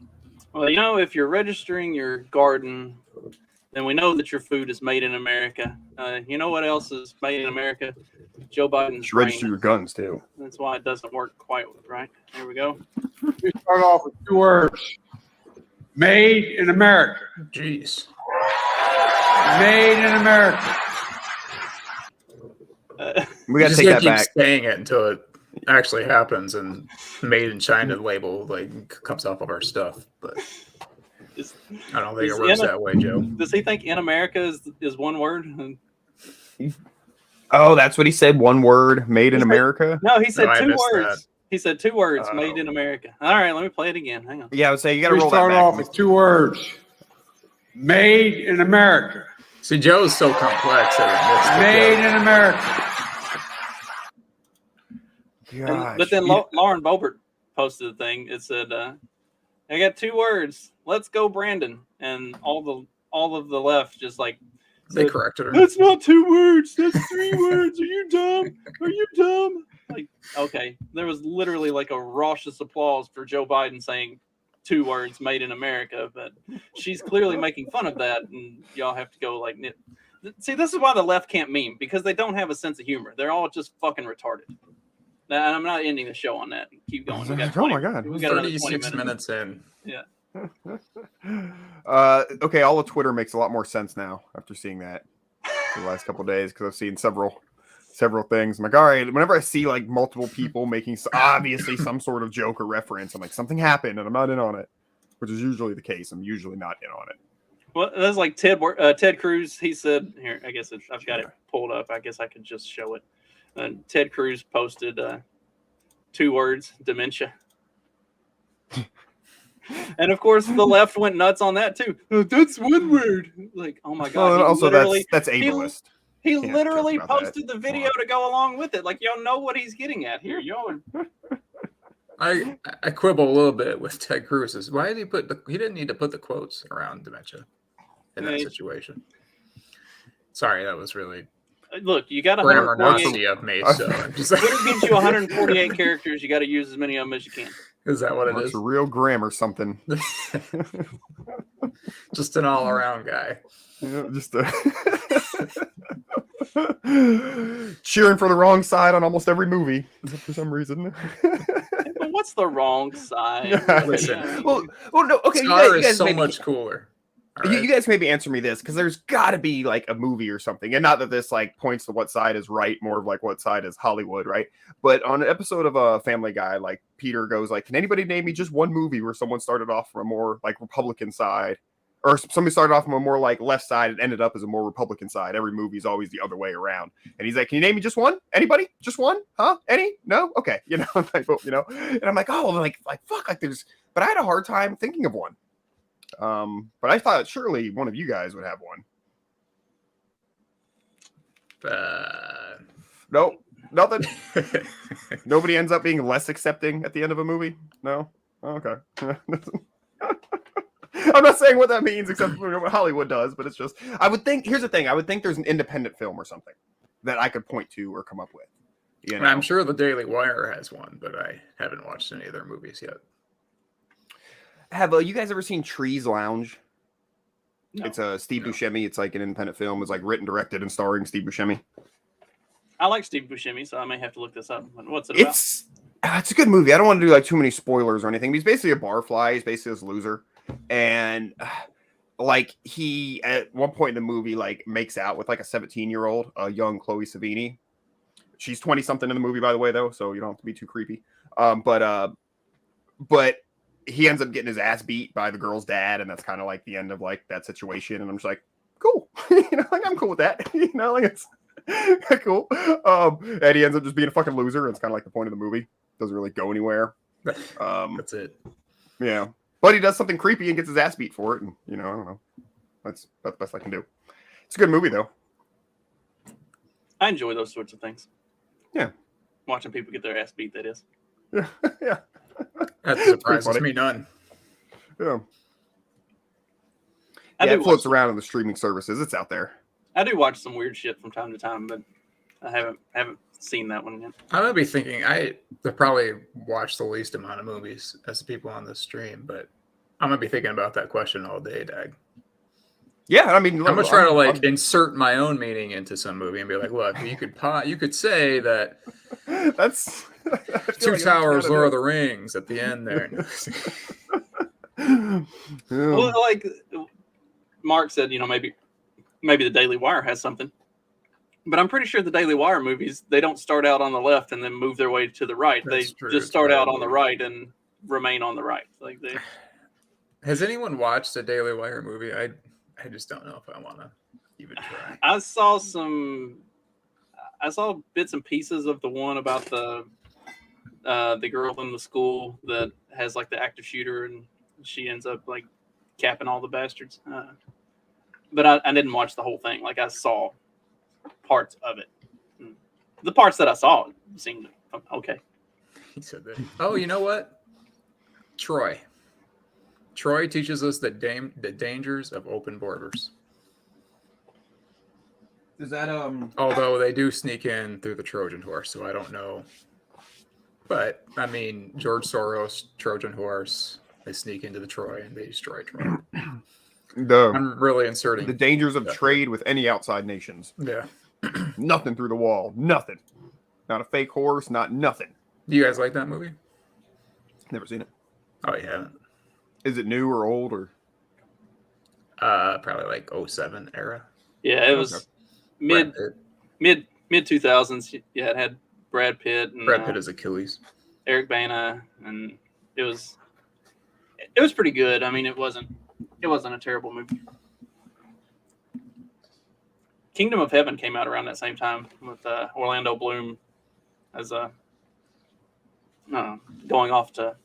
Well, if you're registering your garden, then we know that your food is made in America. You know what else is made in America? Joe Biden's brain. Register your guns too. That's why it doesn't work quite right. There we go. We start off with 2 words. Made in America. Jeez. Made in America. We got to take that back. Saying it until it actually happens, and "Made in China" label comes off of our stuff. But I don't think it works that way, Joe. Does he think "in America" is one word? Oh, that's what he said. One word, "made in America." No, he said 2 words. That. He said 2 words, "made in America." All right, let me play it again. Hang on. Yeah, I would say you got to roll that start back. off with 2 words. Made in America. See, Joe's so complex that it Made in America. But then Lauren Boebert posted a thing. It said, "I got 2 words. Let's go, Brandon." And all of the left just they said, corrected her. "That's not 2 words. That's 3 words. Are you dumb? Are you dumb?" Like, okay, there was literally like a raucous applause for Joe Biden saying 2 words, "made in America," but she's clearly making fun of that, and y'all have to go see, this is why the left can't meme, because they don't have a sense of humor. They're all just fucking retarded. Now, and I'm not ending the show on that. Keep going. We got 20, oh my god, we got 36 minutes in. Yeah. Okay, all of Twitter makes a lot more sense now after seeing that for the last couple of days, because I've seen several things. I'm like, all right, whenever I see like multiple people making obviously some sort of joke or reference, I'm like, something happened and I'm not in on it, which is usually the case. I'm usually not in on it. Well, that's like Ted Cruz. He said, here, I guess I've got it pulled up. I guess I could just show it. Ted Cruz posted 2 words, dementia. And of course, the left went nuts on that too. That's 1 word. Like, oh my god! Well, also, that's ableist. He literally posted the video to go along with it. Like, y'all know what he's getting at here. Y'all. I quibble a little bit with Ted Cruz. Why did he he didn't need to put the quotes around dementia in that situation. Sorry, that was really. Look, you got grammar Nazi of me. So I'm just like, Twitter gives you 148 characters. You got to use as many of them as you can. Is that what it is? It's a real grammar something. Just an all-around guy. Just cheering for the wrong side on almost every movie for some reason. But what's the wrong side? Listen, well, no, okay. Scar is so much cooler. Right. You guys maybe answer me this, because there's got to be like a movie or something, and not that this like points to what side is right, more of like what side is Hollywood, right? But on an episode of Family Guy, like Peter goes like, "Can anybody name me just one movie where someone started off from a more like Republican side, or somebody started off from a more like left side and ended up as a more Republican side? Every movie is always the other way around." And he's like, "Can you name me just one? Anybody? Just one? Huh? Any? No? Okay." I'm like, well, and I'm like, oh, like fuck, like there's. But I had a hard time thinking of one. But I thought surely one of you guys would have one. Nope, nothing. Nobody ends up being less accepting at the end of a movie. No, okay. I'm not saying what that means, except for what Hollywood does. But it's just, I would think. Here's the thing: I would think there's an independent film or something that I could point to or come up with. I'm sure the Daily Wire has one, but I haven't watched any of their movies yet. Have you guys ever seen Trees Lounge? No. It's a Steve Buscemi. It's like an independent film. It's like written, directed, and starring Steve Buscemi. I like Steve Buscemi, so I may have to look this up. What's it about? It's a good movie. I don't want to do like too many spoilers or anything. He's basically a barfly. He's basically this loser, and like he at one point in the movie like makes out with like a 17-year-old, a young Chloe Sevigny. She's 20 something in the movie, by the way, though, so you don't have to be too creepy. But he ends up getting his ass beat by the girl's dad, and that's kind of like the end of like that situation. And I'm just like, cool, like I'm cool with that, like it's cool. And he ends up just being a fucking loser, and it's kind of like the point of the movie. Doesn't really go anywhere. That's it. Yeah, but he does something creepy and gets his ass beat for it, and I don't know. That's the best I can do. It's a good movie though. I enjoy those sorts of things. Yeah, watching people get their ass beat. That is. Yeah. That surprises me none. Yeah. It floats around on the streaming services. It's out there. I do watch some weird shit from time to time, but I haven't seen that one yet. I would be thinking I probably watch the least amount of movies as the people on this stream, but I'm gonna be thinking about that question all day, Dag. Yeah, I mean, I'm gonna try to insert my own meaning into some movie and be like, look, you could say that that's Two Towers, Lord of the Rings at the end there. Well, like Mark said, maybe the Daily Wire has something, but I'm pretty sure the Daily Wire movies, they don't start out on the left and then move their way to the right. That's true. Just start out on the right and remain on the right. Like they. Has anyone watched a Daily Wire movie? I just don't know if I want to even try. I saw bits and pieces of the one about the girl in the school that has like the active shooter and she ends up like capping all the bastards. But I didn't watch the whole thing. Like I saw parts of it. The parts that I saw seemed okay. He said that. Oh, you know what? Troy teaches us the dangers of open borders. Is that Although they do sneak in through the Trojan horse, so I don't know. But I mean, George Soros, Trojan horse, they sneak into the Troy and they destroy Troy. I'm really inserting the dangers of trade with any outside nations. Yeah. Nothing through the wall. Nothing. Not a fake horse. Not nothing. Do you guys like that movie? Never seen it. Oh, you haven't? Is it new or old or? Probably like 07 era. Yeah, it was mid 2000s. Yeah, it had Brad Pitt and Brad Pitt as Achilles, Eric Bana, and it was pretty good. I mean, it wasn't a terrible movie. Kingdom of Heaven came out around that same time with Orlando Bloom as going off to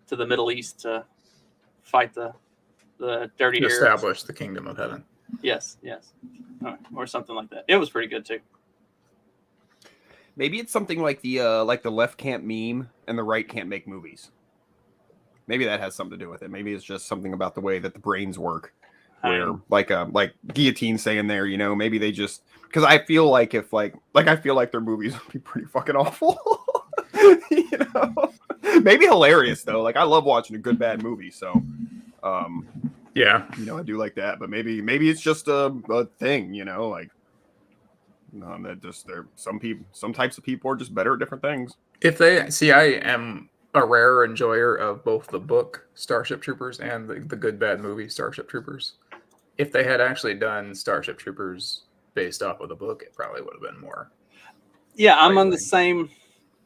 the Middle East to fight the dirty Arabs. Establish the Kingdom of Heaven. Yes, or something like that. It was pretty good too. Maybe it's something like the left can't meme and the right can't make movies. Maybe that has something to do with it. Maybe it's just something about the way that the brains work. Where like Guillotine saying there, maybe they just because I feel like if I feel like their movies would be pretty fucking awful. Maybe hilarious though. Like I love watching a good bad movie. So yeah, I do like that. But maybe it's just a thing. That just some types of people are just better at different things. If they see, I am a rare enjoyer of both the book Starship Troopers and the good bad movie Starship Troopers. If they had actually done Starship Troopers based off of the book, it probably would have been more. Yeah, I'm on the same.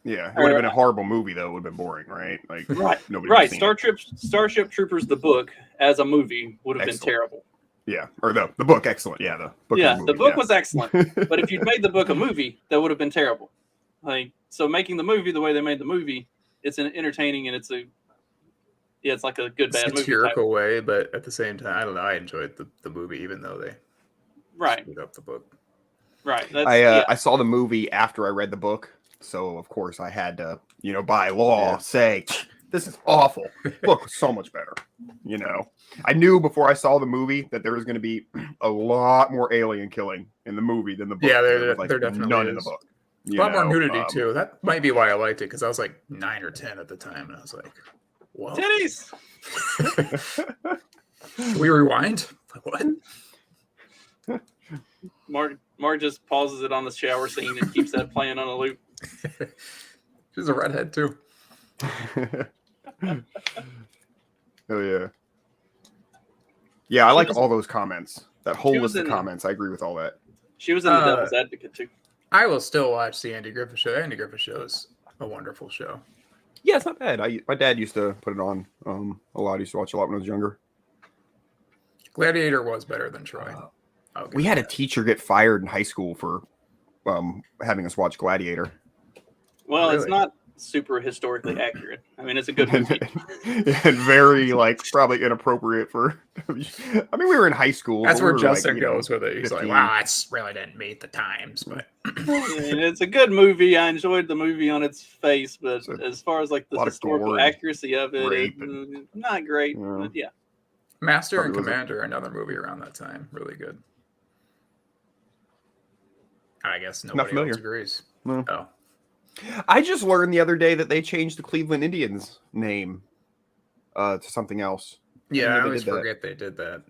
Yeah, it would have been a horrible movie though. It would have been boring, right? Like nobody. Right, Starship Troopers, the book as a movie would have been terrible. Yeah, or the book, excellent. Yeah, the book. Yeah, the book was excellent. But if you'd made the book a movie, that would have been terrible. Like so, making the movie the way they made the movie, it's an entertaining and it's like a good bad movie. Satirical way, but at the same time, I don't know. I enjoyed the movie, even though they screwed up the book. Right. I saw the movie after I read the book, so of course I had to, by law, say this is awful. Book was so much better. I knew before I saw the movie that there was going to be a lot more alien killing in the movie than the book. Yeah, there definitely none is. in the book. A lot more nudity too. That might be why I liked it because I was like 9 or 10 at the time, and I was like, "Whoa, titties!" Can we rewind? What? Mark just pauses it on the shower scene and keeps that playing on a loop. She's a redhead too. Oh yeah. Yeah, I like all those comments. That whole list of comments. I agree with all that. She was in The Devil's Advocate too. I will still watch the Andy Griffith Show. Andy Griffith Show is a wonderful show. Yeah, it's not bad. My dad used to put it on a lot. I used to watch a lot when I was younger. Gladiator was better than Troy. We had a teacher get fired in high school for having us watch Gladiator. Well, Really? super historically accurate. I mean, it's a good movie. And very like probably inappropriate for. I mean, we were in high school. That's we where were, Justin like, you know, goes with it. He's 15. like, "Wow, that's really didn't meet the times." But I mean, it's a good movie. I enjoyed the movie on its face, but So, as far as like the lot of historical gore and accuracy of it, rape not great. Yeah. But yeah. Master and Probably Commander, another movie around that time, really good. I guess nobody familiar. else agrees. No. Oh, I just learned the other day that they changed the Cleveland Indians name to something else. yeah, know I they always did that. forget they did that.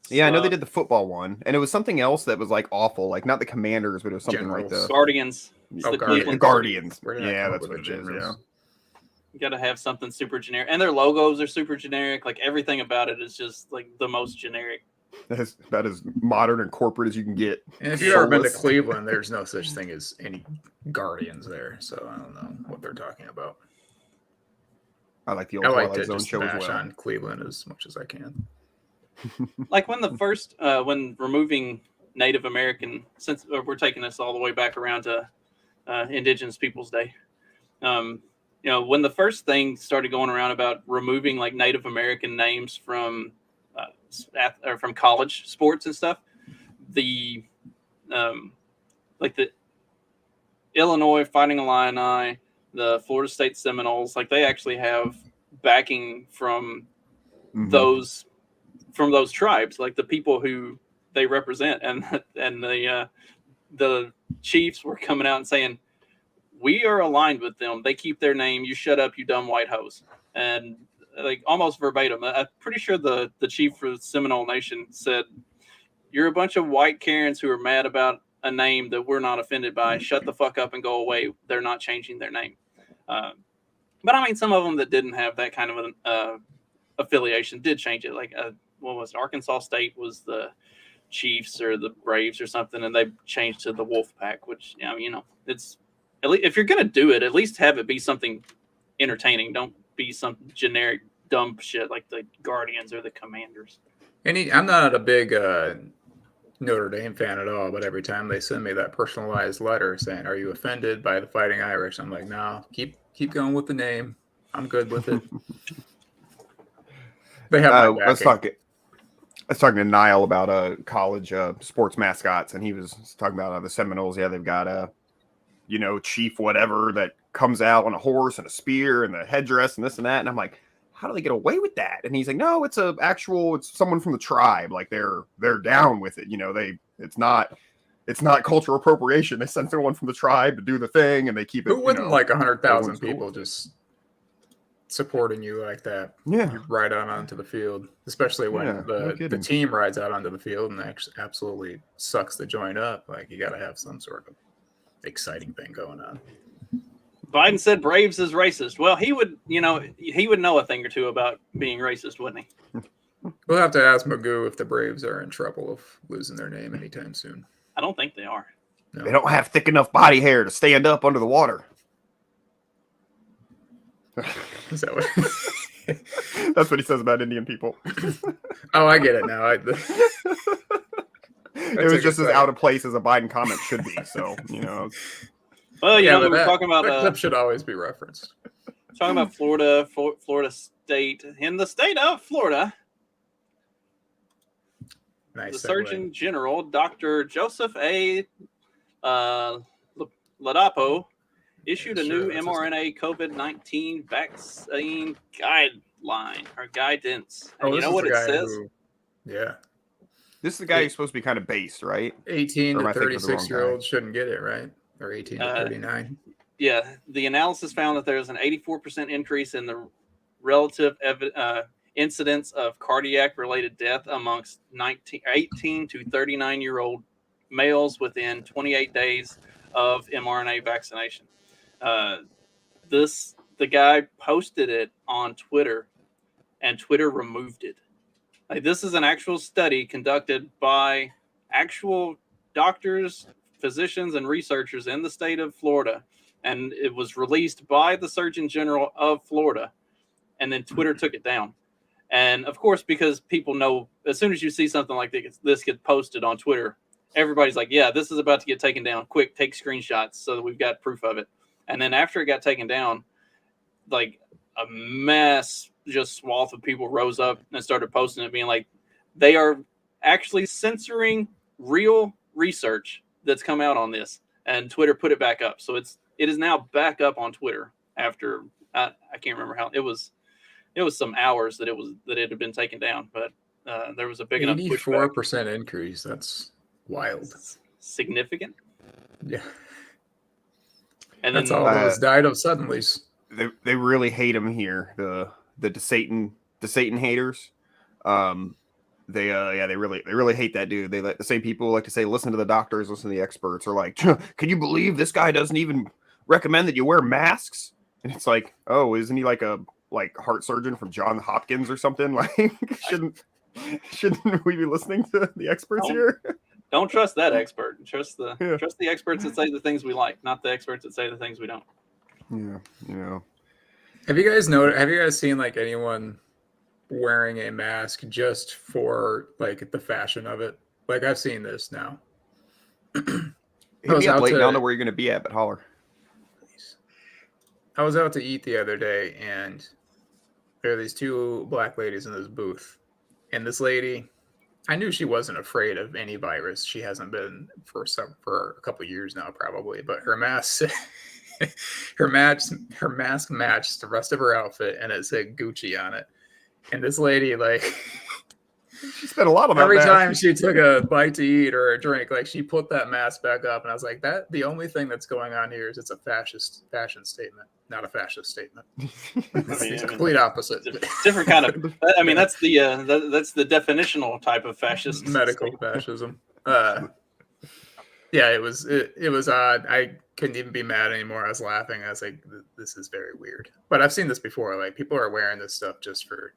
Yeah, I know they did the football one, and it was something else that was like awful, like not the Commanders, but it was something like Generals. the Guardians. It's Oh, the Guardians. Cleveland Guardians. Where did I Yeah, come up that's with what the it is. Yeah. Generals? You got to have something super generic, and their logos are super generic. Like everything about it is just like the most generic. That's about as modern and corporate as you can get. And if you've ever been to Soulless. Cleveland, there's no such thing as any Guardians there, so I don't know what they're talking about. I like the old I like Twilight to Zone just show as bash well. on Cleveland as much as I can. Like when the first, when removing Native American, since we're taking this all the way back around to Indigenous Peoples Day. You know, when the first thing started going around about removing like Native American names from from college sports and stuff, the like the Illinois Fighting Illini, the Florida State Seminoles, like they actually have backing from those tribes, like the people who they represent, and the Chiefs were coming out and saying, we are aligned with them. They keep their name. You shut up, you dumb white hoes. And like almost verbatim, I'm pretty sure the chief for the Seminole Nation said, you're a bunch of white Karens who are mad about a name that we're not offended by. Shut the fuck up and go away. They're not changing their name. But I mean, some of them that didn't have that kind of an affiliation did change it. Like, what was it? Arkansas State was the Chiefs or the Braves or something, and they changed to the Wolf Pack, which, you know, it's, at least if you're going to do it, at least have it be something entertaining. Don't be some generic dumb shit like the Guardians or the Commanders. I'm not a big Notre Dame fan at all, but every time they send me that personalized letter saying, "Are you offended by the Fighting Irish?" I'm like, "No, keep going with the name. I'm good with it." They have my backing. I was talking to Niall about college sports mascots, and he was talking about the Seminoles. Yeah, they've got you know, Chief whatever that comes out on a horse and a spear and the headdress and this and that. And I'm like, how do they get away with that? And he's like, no, it's someone from the tribe. Like they're down with it. You know, it's not cultural appropriation. They send someone from the tribe to do the thing and they keep it. Who wouldn't like 100,000 people cool. just supporting you like that? Yeah. You ride out onto the field, especially when the team rides out onto the field and absolutely sucks the joint up. Like, you got to have some sort of exciting thing going on. Biden said Braves is racist. Well, he would know a thing or two about being racist, wouldn't he? We'll have to ask Magoo if the Braves are in trouble of losing their name anytime soon. I don't think they are. No. They don't have thick enough body hair to stand up under the water. Is that what? That's what he says about Indian people. Oh, I get it now. It was just as out of place as a Biden comment should be. So, you know. Well, you know, we were talking about that clip should always be referenced. Talking about Florida State. In the state of Florida, Nice the segue. Surgeon General, Dr. Joseph A. Ladapo, issued a new mRNA COVID-19 vaccine guideline or guidance. And you know what it says? Yeah. This is the guy who's supposed to be kind of based, right? 18 to 36-year-olds shouldn't get it, right? Or 18 to 39. Yeah. The analysis found that there's an 84% increase in the relative incidence of cardiac-related death amongst 18 to 39-year-old males within 28 days of mRNA vaccination. The guy posted it on Twitter, and Twitter removed it. Like, this is an actual study conducted by actual doctors, physicians, and researchers in the state of Florida, and it was released by the Surgeon General of Florida, and then Twitter took it down. And of course, because people know, as soon as you see something like this get posted on Twitter, everybody's like, yeah, this is about to get taken down. Quick, take screenshots so that we've got proof of it. And then after it got taken down, like a mass just swath of people rose up and started posting it, being like, they are actually censoring real research that's come out on this, and Twitter put it back up. So it is now back up on Twitter after I can't remember how it was some hours that it had been taken down, but there was a big enough 84% increase. That's wild. Significant. Yeah. And that's then all those died of suddenly. They really hate him here. The Satan haters. They really hate that dude. They let the same people like to say, listen to the doctors, listen to the experts, or like, can you believe this guy doesn't even recommend that you wear masks? And it's like, oh, isn't he like a heart surgeon from Johns Hopkins or something? Like, shouldn't we be listening to the experts here? Don't trust that expert. Trust the experts that say the things we like, not the experts that say the things we don't. Yeah, Have you guys seen like anyone wearing a mask just for like the fashion of it? Like, I've seen this now. Hit me up late. I don't know where you're gonna be at, but holler. I was out to eat the other day, and there are these two black ladies in this booth. And this lady, I knew she wasn't afraid of any virus. She hasn't been for a couple of years now, probably. But her mask, her mask matched the rest of her outfit, and it said Gucci on it. And this lady, like, she spent a lot of every time she took a bite to eat or a drink, like, she put that mask back up, and I was like, that the only thing that's going on here is it's a fashion statement, not a fascist statement. It's a complete opposite. Different kind of. I mean, that's the definitional type of fascist. Medical fascism. Yeah, it was odd. I couldn't even be mad anymore. I was laughing. I was like, this is very weird. But I've seen this before. Like, people are wearing this stuff just for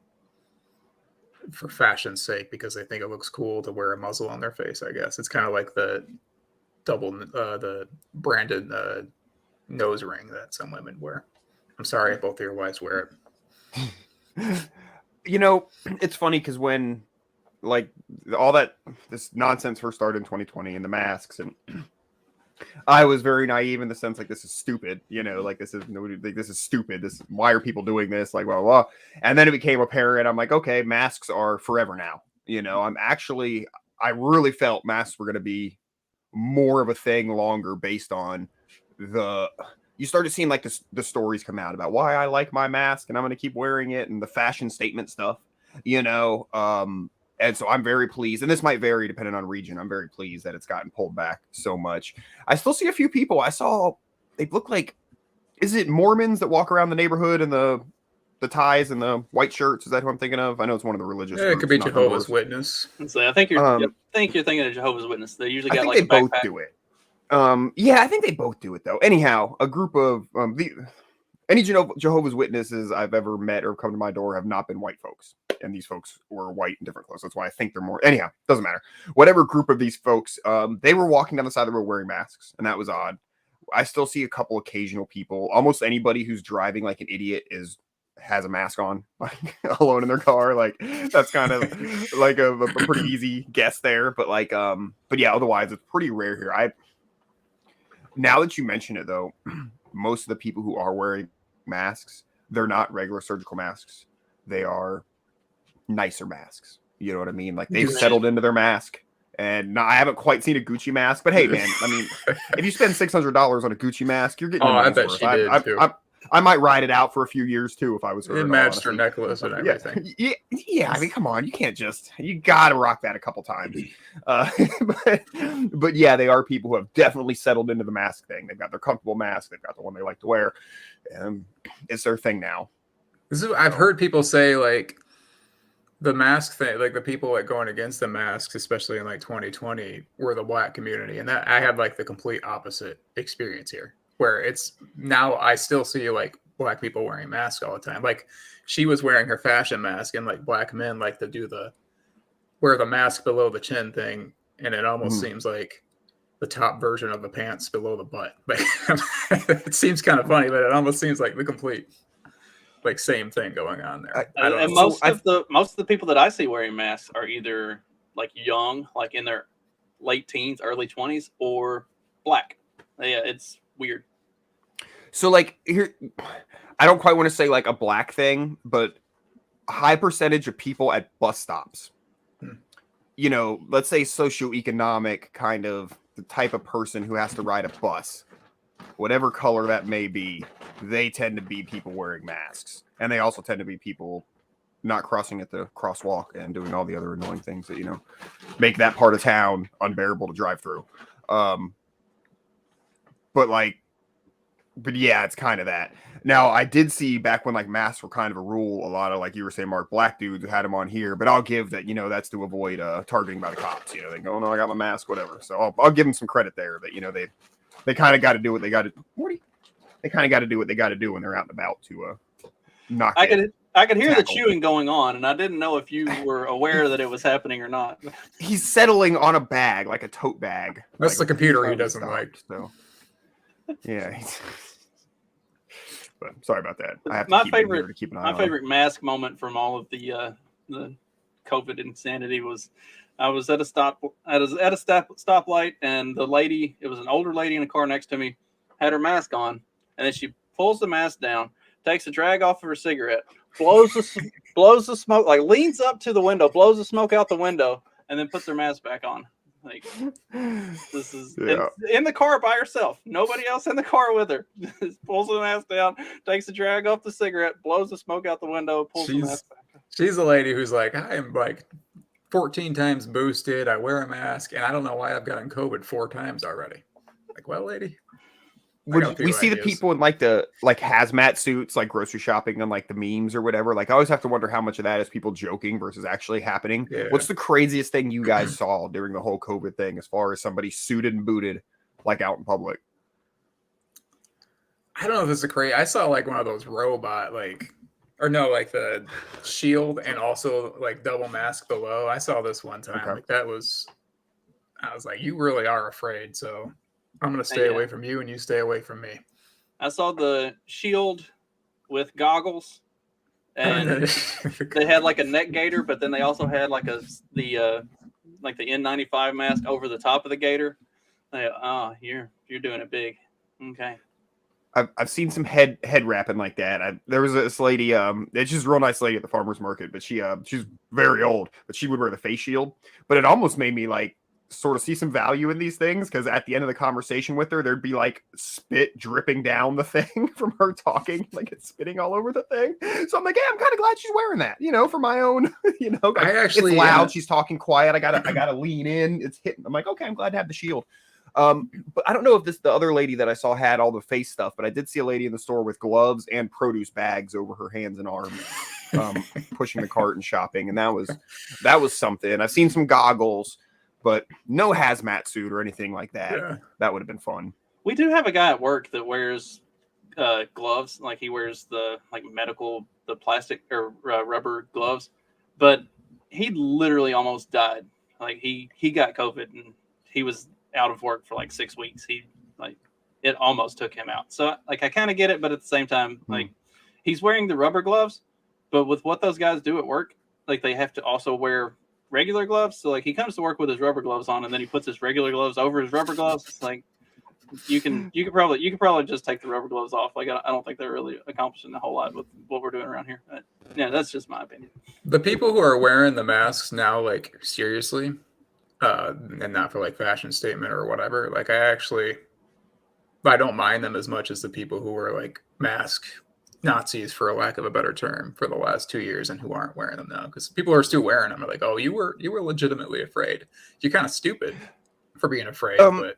fashion's sake, because they think it looks cool to wear a muzzle on their face. I guess it's kind of like the branded nose ring that some women wear. I'm sorry if both of your wives wear it. It's funny because when like this nonsense first started in 2020 and the masks, and I was very naive in the sense like, this is stupid, like this is stupid. Why are people doing this? Like, blah, blah, blah. And then it became apparent. I'm like, okay, masks are forever now. I really felt masks were going to be more of a thing longer based on you started seeing like the stories come out about why I like my mask and I'm going to keep wearing it, and the fashion statement stuff, and so I'm very pleased, and this might vary depending on region. I'm very pleased that it's gotten pulled back so much. I still see a few people. I saw, they look like, is it Mormons that walk around the neighborhood in the ties and the white shirts? Is that who I'm thinking of? I know it's one of the religious groups. It could be Jehovah's Witness. So I think you're thinking of Jehovah's Witness. They usually got they both do it. Yeah, I think they both do it though. Anyhow, a group of any Jehovah's Witnesses I've ever met or come to my door have not been white folks. And these folks were white in different clothes. That's why I think they're more. Anyhow, doesn't matter. Whatever group of these folks, they were walking down the side of the road wearing masks, and that was odd. I still see a couple occasional people. Almost anybody who's driving like an idiot has a mask on, like alone in their car. Like, that's kind of like a pretty easy guess there. But yeah, otherwise it's pretty rare here. Now that you mention it though, most of the people who are wearing masks, they're not regular surgical masks. They are nicer masks. You know what I mean? Like, they've settled into their mask. And I haven't quite seen a Gucci mask, but hey, man, I mean, if you spend $600 on a Gucci mask, you're getting. I bet she did too. I might ride it out for a few years too if I was her. It matched her necklace and everything. Yeah. I mean, come on, you gotta rock that a couple times. But yeah, they are people who have definitely settled into the mask thing. They've got their comfortable mask. They've got the one they like to wear. It's their thing now. I've heard people say like the mask thing, like the people like going against the masks, especially in like 2020, were the black community, and that I had like the complete opposite experience here, where it's now I still see like black people wearing masks all the time. Like, she was wearing her fashion mask, and like black men like to wear the mask below the chin thing, and it almost seems like the top version of the pants below the butt. Like, it seems kind of funny, but it almost seems like the complete like same thing going on there. And most of the people that I see wearing masks are either like young, like in their late teens, early 20s, or black. Yeah, it's weird. So like here, I don't quite want to say like a black thing, but a high percentage of people at bus stops, you know, let's say socioeconomic kind of the type of person who has to ride a bus, whatever color that may be, they tend to be people wearing masks. And they also tend to be people not crossing at the crosswalk and doing all the other annoying things that, you know, make that part of town unbearable to drive through. But yeah, it's kind of that. Now, I did see back when like masks were kind of a rule, a lot of, like you were saying, Mark, black dudes had them on here, but I'll give that, you know, that's to avoid targeting by the cops. You know, they go, oh, no, I got my mask, whatever. So I'll give them some credit there that, you know, they kind of got to do what they got to They kind of got to do what they got to do when they're out and about to knock I could hear the chewing going on, and I didn't know if you were aware that it was happening or not. He's settling on a bag, like a tote bag. That's like the computer he doesn't like. So, yeah. But sorry about that. I have to keep an eye on. My favorite mask moment from all of the COVID insanity was I was at a stoplight, and the lady, it was an older lady in a car next to me, had her mask on, and then she pulls the mask down, takes a drag off of her cigarette, blows the smoke, like leans up to the window, blows the smoke out the window, and then puts her mask back on. Like, this is in the car by herself, nobody else in the car with her. Just pulls the mask down, takes a drag off the cigarette, blows the smoke out the window, pulls the mask back. She's a lady who's like, I am like 14 times boosted, I wear a mask, and I don't know why I've gotten COVID 4 times already. Like, well, lady, we see the people in like the hazmat suits, like grocery shopping, and like the memes or whatever. Like, I always have to wonder how much of that is people joking versus actually happening. Yeah. What's the craziest thing you guys saw during the whole COVID thing, as far as somebody suited and booted, like out in public? I don't know if this is crazy. I saw like one of those robot, like the shield and also like double mask below. I saw this one time. Okay. Like I was like, you really are afraid, so I'm going to stay away from you and you stay away from me. I saw the shield with goggles, and they had like a neck gaiter, but then they also had like the N95 mask over the top of the gaiter. You're doing it big. Okay. I've seen some head wrapping like that. There was this lady, it's just a real nice lady at the farmer's market, but she's very old, but she would wear the face shield. But it almost made me like sort of see some value in these things, because at the end of the conversation with her, there'd be like spit dripping down the thing from her talking, like it's spitting all over the thing. So I'm like, hey, I'm kind of glad she's wearing that, you know, for my own, you know, it's loud, she's talking quiet, I gotta lean in, it's hitting. I'm like, okay, I'm glad to have the shield. But I don't know if the other lady that I saw had all the face stuff, but I did see a lady in the store with gloves and produce bags over her hands and arms, pushing the cart and shopping, and that was something. I've seen some goggles, but no hazmat suit or anything like that. Yeah. That would have been fun. We do have a guy at work that wears gloves, like he wears the plastic or rubber gloves, but he literally almost died. Like he got COVID and he was out of work for like 6 weeks. It almost took him out. So like I kind of get it, but at the same time, like he's wearing the rubber gloves, but with what those guys do at work, like they have to also wear regular gloves. So like he comes to work with his rubber gloves on, and then he puts his regular gloves over his rubber gloves. It's like you could probably just take the rubber gloves off. Like I don't think they're really accomplishing a whole lot with what we're doing around here. But, yeah, that's just my opinion. The people who are wearing the masks now, like seriously, and not for like fashion statement or whatever, like I don't mind them as much as the people who were like mask Nazis, for a lack of a better term, for the last 2 years and who aren't wearing them now, because people are still wearing them. Are like, oh, you were legitimately afraid. You're kind of stupid for being afraid. But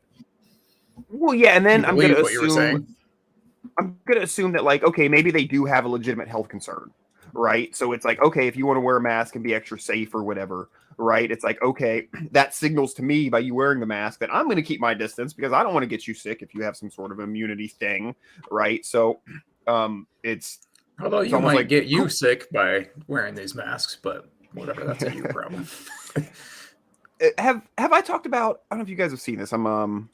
well, yeah, and then I'm gonna assume that like, okay, maybe they do have a legitimate health concern, right? So it's like, okay, if you want to wear a mask and be extra safe or whatever, right? It's like, okay, that signals to me by you wearing the mask that I'm going to keep my distance because I don't want to get you sick if you have some sort of immunity thing, right? So although you might like, get you sick by wearing these masks, but whatever, that's a you problem. Have I talked about, I don't know if you guys have seen this. I'm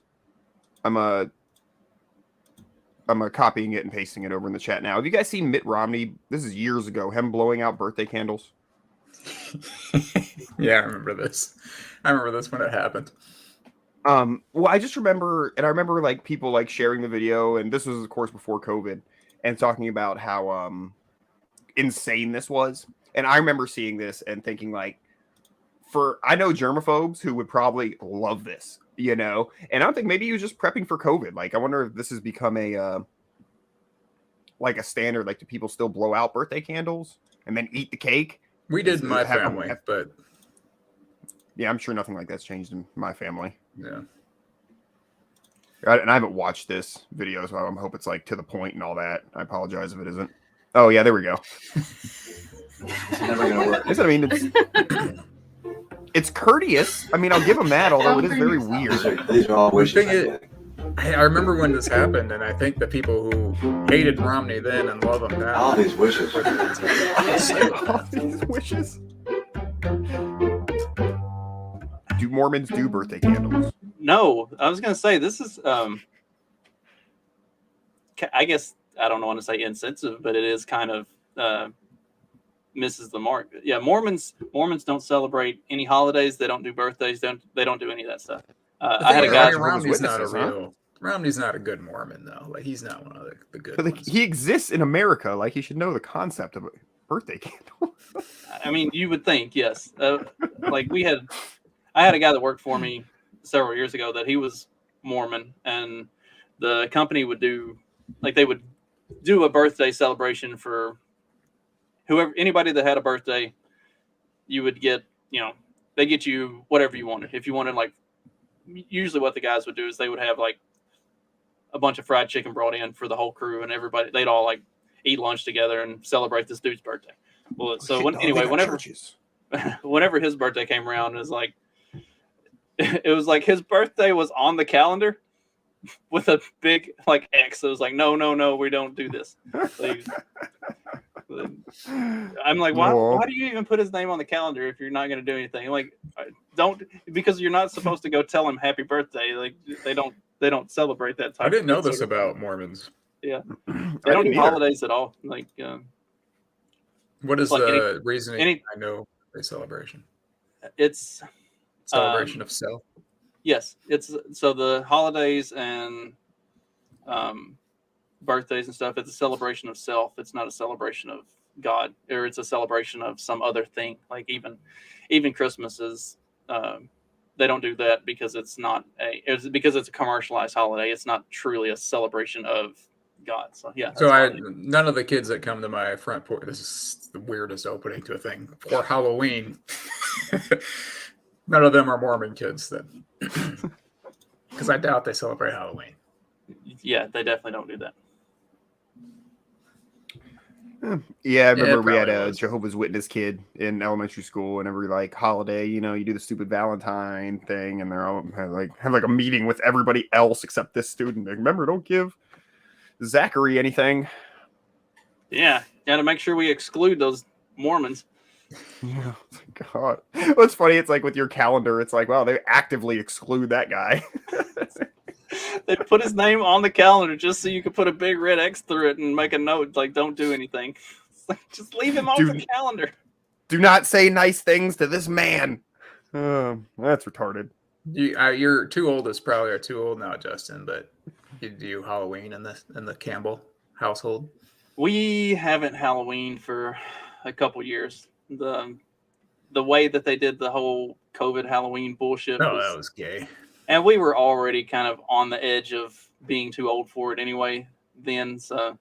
copying it and pasting it over in the chat now. Have you guys seen Mitt Romney? This is years ago, him blowing out birthday candles. Yeah, I remember this. I remember this when it happened. Well, I just remember, and I remember like people like sharing the video, and this was of course before COVID, and talking about how insane this was. And I remember seeing this and thinking like, I know germaphobes who would probably love this, you know, and I don't think maybe he was just prepping for COVID. Like, I wonder if this has become a like a standard. Like, do people still blow out birthday candles and then eat the cake? We did in my family, but yeah, I'm sure nothing like that's changed in my family. Yeah. And I haven't watched this video, so I hope it's like to the point and all that. I apologize if it isn't. Oh yeah, there we go. It's never gonna work. I mean, it's courteous. I mean, I'll give him that, although it is very weird. These are all wishes. I remember when this happened, and I think the people who hated Romney then and love him now. All these wishes. All these wishes. Do Mormons do birthday candles? No, I was gonna say this is I guess I don't want to say insensitive, but it is kind of misses the mark. Yeah, Mormons don't celebrate any holidays. They don't do birthdays. They don't do any of that stuff. I had a guy. Romney's not a real. Romney's not a good Mormon though. Like, he's not one of the good ones. He exists in America. Like, he should know the concept of a birthday candle. I mean, you would think, yes. Like I had a guy that worked for me several years ago that he was Mormon, and the company would do, like, they would do a birthday celebration for anybody that had a birthday. You would get, they get you whatever you wanted. If you wanted, like, usually what the guys would do is they would have like a bunch of fried chicken brought in for the whole crew, and everybody, they'd all like eat lunch together and celebrate this dude's birthday. Well, whenever his birthday came around, it was like his birthday was on the calendar with a big like X. It was like, no, we don't do this. Like, I'm like, why do you even put his name on the calendar if you're not going to do anything? Like, don't, because you're not supposed to go tell him happy birthday. Like, they don't celebrate that type. I didn't know this about Mormons. Yeah, they don't do holidays at all. Like, what is like the reasoning? I know a celebration. It's celebration of self. Yes, it's so the holidays and birthdays and stuff. It's a celebration of self. It's not a celebration of God, or it's a celebration of some other thing. Like even Christmas is. They don't do that because it's because it's a commercialized holiday. It's not truly a celebration of God. So yeah. So none of the kids that come to my front porch. This is the weirdest opening to a thing for Halloween. None of them are Mormon kids then, because I doubt they celebrate Halloween. Yeah, they definitely don't do that. Yeah, I remember we had a Jehovah's Witness kid in elementary school, and every like holiday, you do the stupid Valentine thing, and they're all have like a meeting with everybody else except this student. Like, remember, don't give Zachary anything. Yeah, got to make sure we exclude those Mormons. Yeah, God. What's funny? It's like with your calendar, it's like, wow, they actively exclude that guy. They put his name on the calendar just so you could put a big red X through it and make a note like, don't do anything. It's like, just leave him off the calendar. Do not say nice things to this man. That's retarded. Your two oldest probably are too old now, Justin, but you do Halloween in the Campbell household? We haven't Halloween for a couple years. The way that they did the whole COVID Halloween bullshit. That was gay. And we were already kind of on the edge of being too old for it anyway then. So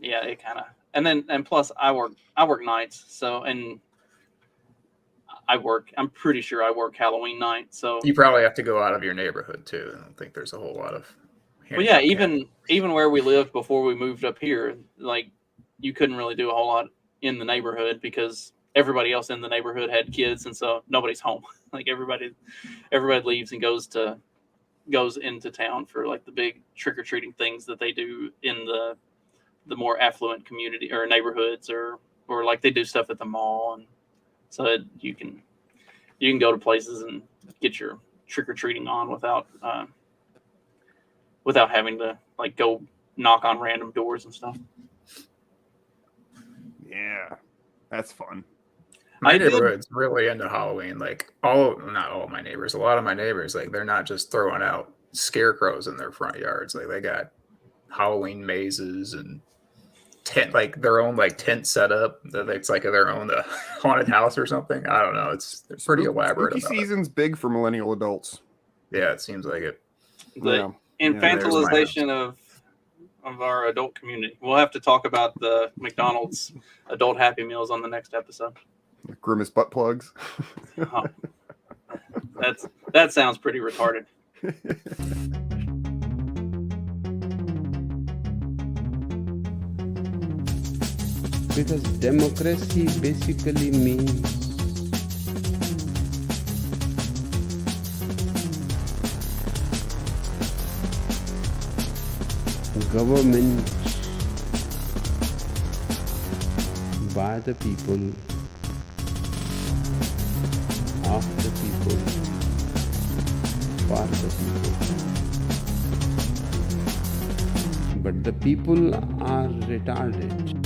yeah, it kind of, and plus I work nights. So, and I'm pretty sure I work Halloween night. So you probably have to go out of your neighborhood too. I don't think there's a whole lot of. Well, yeah, even where we lived before we moved up here, like you couldn't really do a whole lot in the neighborhood because everybody else in the neighborhood had kids, and so nobody's home. Like everybody leaves and goes into town for like the big trick-or-treating things that they do in the more affluent community or neighborhoods, or like they do stuff at the mall, and so you can go to places and get your trick-or-treating on without having to like go knock on random doors and stuff. Yeah, that's fun. My neighborhood's really into Halloween. Like not all my neighbors, a lot of my neighbors, like they're not just throwing out scarecrows in their front yards. Like they got Halloween mazes and their own tent setup. That it's like their own haunted house or something. I don't know. It's pretty elaborate. Spooky season's big for millennial adults. Yeah, it seems like it. The infantilization of our adult community. We'll have to talk about the McDonald's adult Happy Meals on the next episode. Grimace butt plugs. Oh, that sounds pretty retarded. Because democracy basically means government by the people, of the people, for the people. But the people are retarded.